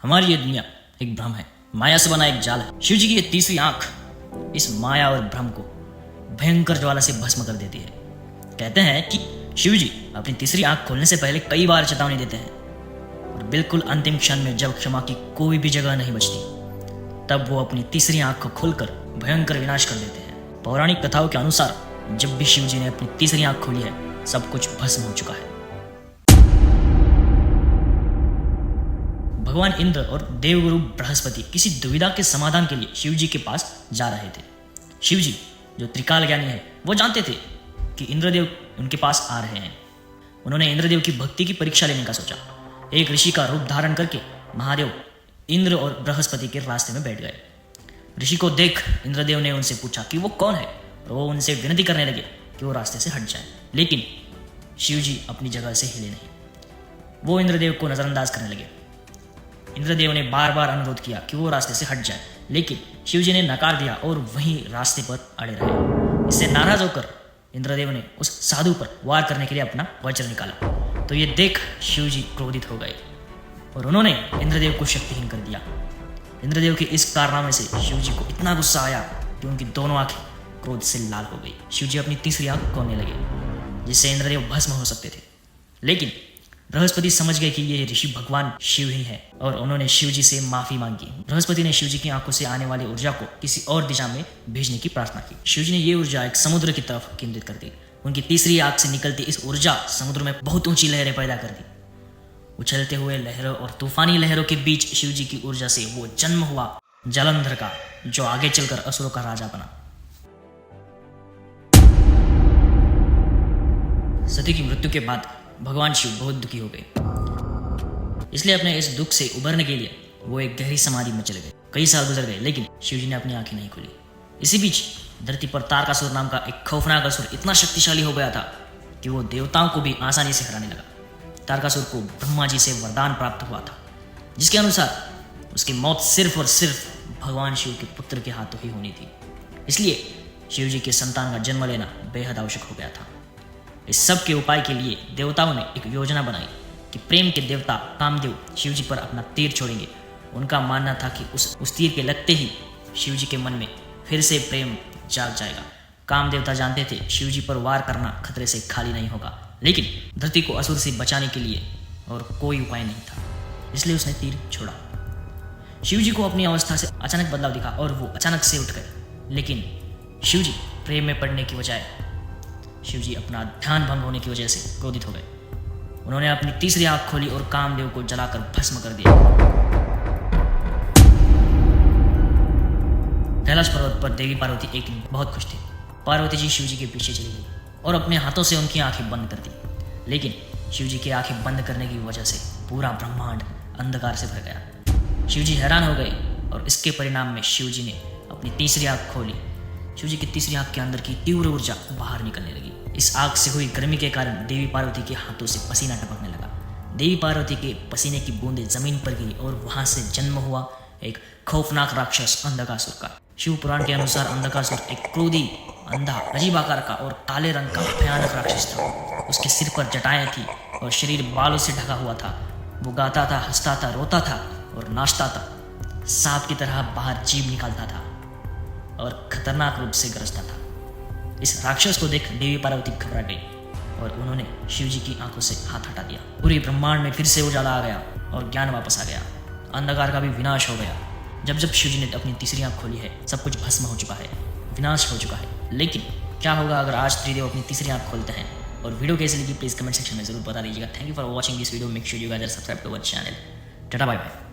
हमारी ये दुनिया एक भ्रम है, माया से बना एक जाल है। शिव जी की ये तीसरी आंख इस माया और भ्रम को भयंकर ज्वाला से भस्म कर देती है। कहते हैं कि शिव जी अपनी तीसरी आंख खोलने से पहले कई बार चेतावनी देते हैं और बिल्कुल अंतिम क्षण में जब क्षमा की कोई भी जगह नहीं बचती, तब वो अपनी तीसरी आंख को खोलकर भयंकर विनाश कर देते हैं। पौराणिक कथाओं के अनुसार जब भी शिव जी ने अपनी तीसरी आंख खोली है, सब कुछ भस्म हो चुका है। भगवान इंद्र और देवगुरु बृहस्पति किसी दुविधा के समाधान के लिए शिव जी के पास जा रहे थे। शिव जी जो त्रिकाल ज्ञानी है, वो जानते थे कि इंद्रदेव उनके पास आ रहे हैं। उन्होंने इंद्रदेव की भक्ति की परीक्षा लेने का सोचा। एक ऋषि का रूप धारण करके महादेव इंद्र और बृहस्पति के रास्ते में बैठ गए। ऋषि को देख इंद्रदेव ने उनसे पूछा कि वो कौन है, और वो उनसे विनती करने लगे कि वो रास्ते से हट जाए। लेकिन शिव जी अपनी जगह से हिले नहीं। वो इंद्रदेव को नजरअंदाज करने लगे। इंद्रदेव ने बार बार अनुरोध किया कि वो रास्ते से हट जाए, लेकिन शिव जी ने नकार दिया और वहीं रास्ते पर अड़े रहे। इससे नाराज होकर इंद्रदेव ने उस साधु पर वार करने के लिए अपना वज्र निकाला। तो ये देख शिव जी क्रोधित हो गए और उन्होंने इंद्रदेव को शक्तिहीन कर दिया। इंद्रदेव के इस कारनामे से शिव जी को इतना गुस्सा आया कि उनकी दोनों आंखें क्रोध से लाल हो गई। शिव जी अपनी तीसरी आंख खोलने लगे, जिससे इंद्रदेव भस्म हो सकते थे। लेकिन बृहस्पति समझ गए कि ये ऋषि भगवान शिव ही है और उन्होंने शिव जी से माफी मांगी। बृहस्पति ने शिव जी की आंखों से आने वाली ऊर्जा को किसी और दिशा में भेजने की प्रार्थना की। शिव जी ने ये ऊर्जा एक समुद्र की तरफ केंद्रित कर दी। उनकी तीसरी आंख से निकलती इस ऊर्जा समुद्र में बहुत ऊंची लहरें पैदा कर दी। उछलते हुए लहरों और तूफानी लहरों के बीच शिव जी की ऊर्जा से वो जन्म हुआ जालंधर का, जो आगे चलकर असुरों का राजा बना। सती की मृत्यु के बाद भगवान शिव बहुत दुखी हो गए, इसलिए अपने इस दुख से उबरने के लिए वो एक गहरी समाधि में चले गए। कई साल गुजर गए, लेकिन शिव जी ने अपनी आंखें नहीं खोली। इसी बीच धरती पर तारकासुर नाम का एक खौफनाक असुर इतना शक्तिशाली हो गया था कि वो देवताओं को भी आसानी से हराने लगा। तारकासुर को ब्रह्मा जी से वरदान प्राप्त हुआ था, जिसके अनुसार उसकी मौत सिर्फ और सिर्फ भगवान शिव के पुत्र के हाथों ही होनी थी। इसलिए शिव जी के संतान का जन्म लेना बेहद आवश्यक हो गया था। इस सब के उपाय के लिए देवताओं ने एक योजना बनाई कि प्रेम के देवता कामदेव शिव जी पर अपना तीर छोड़ेंगे। उनका मानना था कि उस तीर के लगते ही शिव जी के मन में फिर से प्रेम जाग जाएगा। काम देवता जानते थे शिव जी पर वार करना खतरे से खाली नहीं होगा, लेकिन धरती को असुर से बचाने के लिए और कोई उपाय नहीं था, इसलिए उसने तीर छोड़ा। शिव जी को अपनी अवस्था से अचानक बदलाव दिखा और वो अचानक से उठ गए। लेकिन शिव जी प्रेम में पड़ने की बजाय शिव जी अपना ध्यान भंग होने की वजह से क्रोधित हो गए। उन्होंने अपनी तीसरी आंख खोली और कामदेव को जलाकर भस्म कर दिया। कैलाश पर्वत पर देवी पार्वती एक दिन बहुत खुश थी। पार्वती जी शिव जी के पीछे चली गई और अपने हाथों से उनकी आंखें बंद कर दी। लेकिन शिव जी की आंखें बंद करने की वजह से पूरा ब्रह्मांड अंधकार से भर गया। शिव जी हैरान हो गए और इसके परिणाम में शिव जी ने अपनी तीसरी आंख खोली। शिव जी की तीसरी आंख के अंदर की तीव्र ऊर्जा बाहर निकलने लगी। इस आग से हुई गर्मी के कारण देवी पार्वती के हाथों से पसीना टपकने लगा। देवी पार्वती के पसीने की बूंदें जमीन पर गिरी और वहां से जन्म हुआ एक खौफनाक राक्षस अंधकासुर का। शिव पुराण के अनुसार अंधकासुर एक क्रोधी, अंधा, अजीब आकार का और काले रंग का भयानक राक्षस था। उसके सिर पर जटाएं थी और शरीर बालों से ढका हुआ था। वो गाता था, हंसता था, रोता था और नाचता था। सांप की तरह बाहर जीभ निकालता था और खतरनाक रूप से गरजता था। इस राक्षस को देख देवी पार्वती घबरा गई और उन्होंने शिव जी की आंखों से हाथ हटा दिया। पूरे ब्रह्मांड में फिर से उजाला आ गया और ज्ञान वापस आ गया। अंधकार का भी विनाश हो गया। जब जब शिव जी ने अपनी तीसरी आंख खोली है, सब कुछ भस्म हो चुका है, विनाश हो चुका है। लेकिन क्या होगा अगर आज त्रिदेव अपनी तीसरी आंख खोलते हैं? और वीडियो कैसी लगी प्लीज कमेंट सेक्शन में जरूर बता दीजिएगा। Thank you for watching this video. Make sure you guys subscribe to our channel. Tata bye bye.